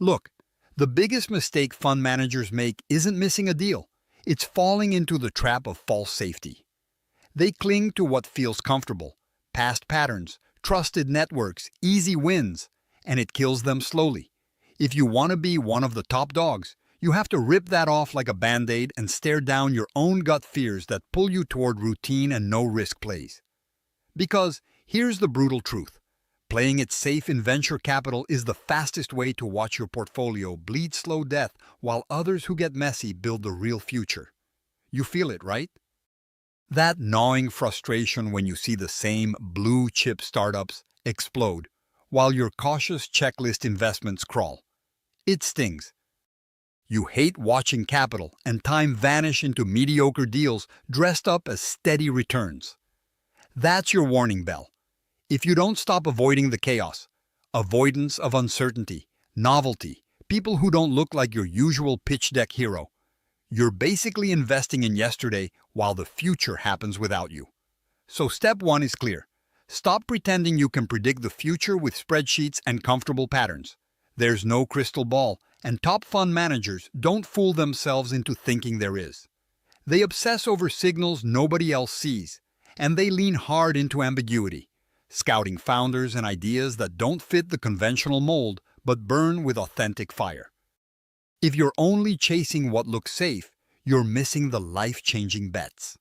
Look, the biggest mistake fund managers make isn't missing a deal. It's falling into the trap of false safety. They cling to what feels comfortable, past patterns, trusted networks, easy wins, and it kills them slowly. If you want to be one of the top dogs, you have to rip that off like a band-aid and stare down your own gut fears that pull you toward routine and no-risk plays. Because here's the brutal truth. Playing it safe in venture capital is the fastest way to watch your portfolio bleed slow death while others who get messy build the real future. You feel it, right? That gnawing frustration when you see the same blue-chip startups explode while your cautious checklist investments crawl. It stings. You hate watching capital and time vanish into mediocre deals dressed up as steady returns. That's your warning bell. If you don't stop avoiding the chaos, avoidance of uncertainty, novelty, people who don't look like your usual pitch deck hero, you're basically investing in yesterday while the future happens without you. So step one is clear. Stop pretending you can predict the future with spreadsheets and comfortable patterns. There's no crystal ball, and top fund managers don't fool themselves into thinking there is. They obsess over signals nobody else sees, and they lean hard into ambiguity, scouting founders and ideas that don't fit the conventional mold but burn with authentic fire. If you're only chasing what looks safe, you're missing the life-changing bets.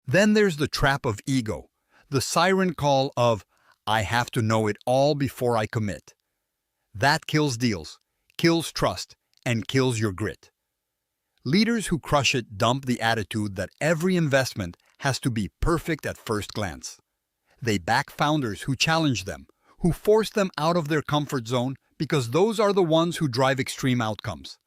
Then there's the trap of ego, the siren call of, "I have to know it all before I commit." That kills deals, kills trust, and kills your grit. Leaders who crush it dump the attitude that every investment has to be perfect at first glance. They back founders who challenge them, who force them out of their comfort zone because those are the ones who drive extreme outcomes.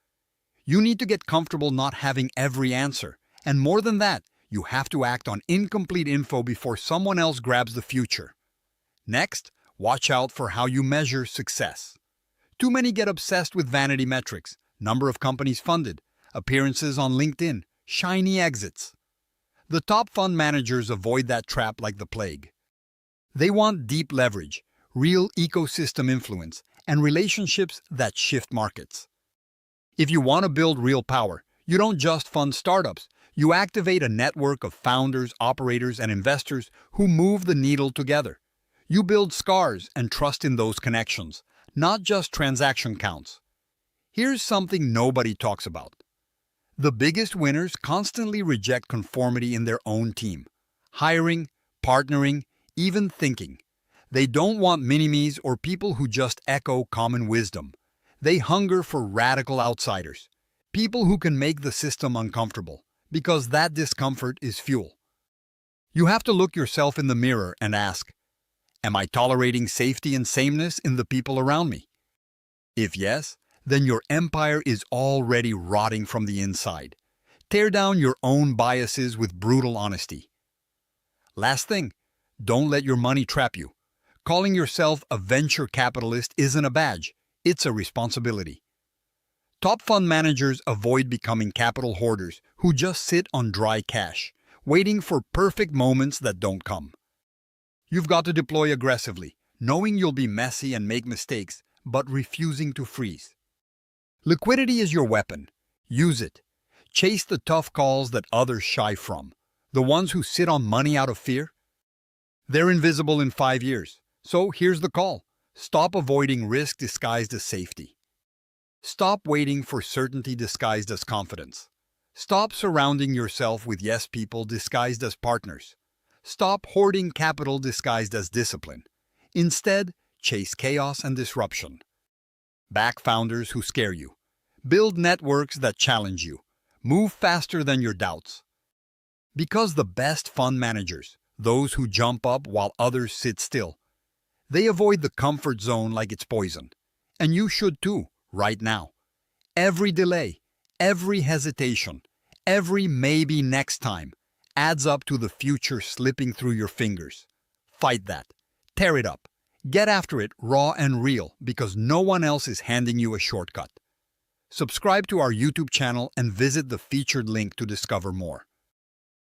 You need to get comfortable not having every answer, and more than that, you have to act on incomplete info before someone else grabs the future. Next, watch out for how you measure success. Too many get obsessed with vanity metrics, number of companies funded, appearances on LinkedIn, shiny exits. The top fund managers avoid that trap like the plague. They want deep leverage, real ecosystem influence, and relationships that shift markets. If you want to build real power, you don't just fund startups, you activate a network of founders, operators, and investors who move the needle together. You build scars and trust in those connections, not just transaction counts. Here's something nobody talks about. The biggest winners constantly reject conformity in their own team. Hiring, partnering, even thinking. They don't want mini-me's or people who just echo common wisdom. They hunger for radical outsiders, people who can make the system uncomfortable, because that discomfort is fuel. You have to look yourself in the mirror and ask, am I tolerating safety and sameness in the people around me? If yes, then your empire is already rotting from the inside. Tear down your own biases with brutal honesty. Last thing, don't let your money trap you. Calling yourself a venture capitalist isn't a badge, it's a responsibility. Top fund managers avoid becoming capital hoarders who just sit on dry cash, waiting for perfect moments that don't come. You've got to deploy aggressively, knowing you'll be messy and make mistakes, but refusing to freeze. Liquidity is your weapon. Use it. Chase the tough calls that others shy from, the ones who sit on money out of fear. They're invisible in 5 years. So here's the call. Stop avoiding risk disguised as safety. Stop waiting for certainty disguised as confidence. Stop surrounding yourself with yes people disguised as partners. Stop hoarding capital disguised as discipline. Instead, chase chaos and disruption. Back founders who scare you. Build networks that challenge you. Move faster than your doubts. Because the best fund managers, those who jump up while others sit still, they avoid the comfort zone like it's poison. And you should too, right now. Every delay, every hesitation, every maybe next time adds up to the future slipping through your fingers. Fight that. Tear it up. Get after it raw and real because no one else is handing you a shortcut. Subscribe to our YouTube channel and visit the featured link to discover more.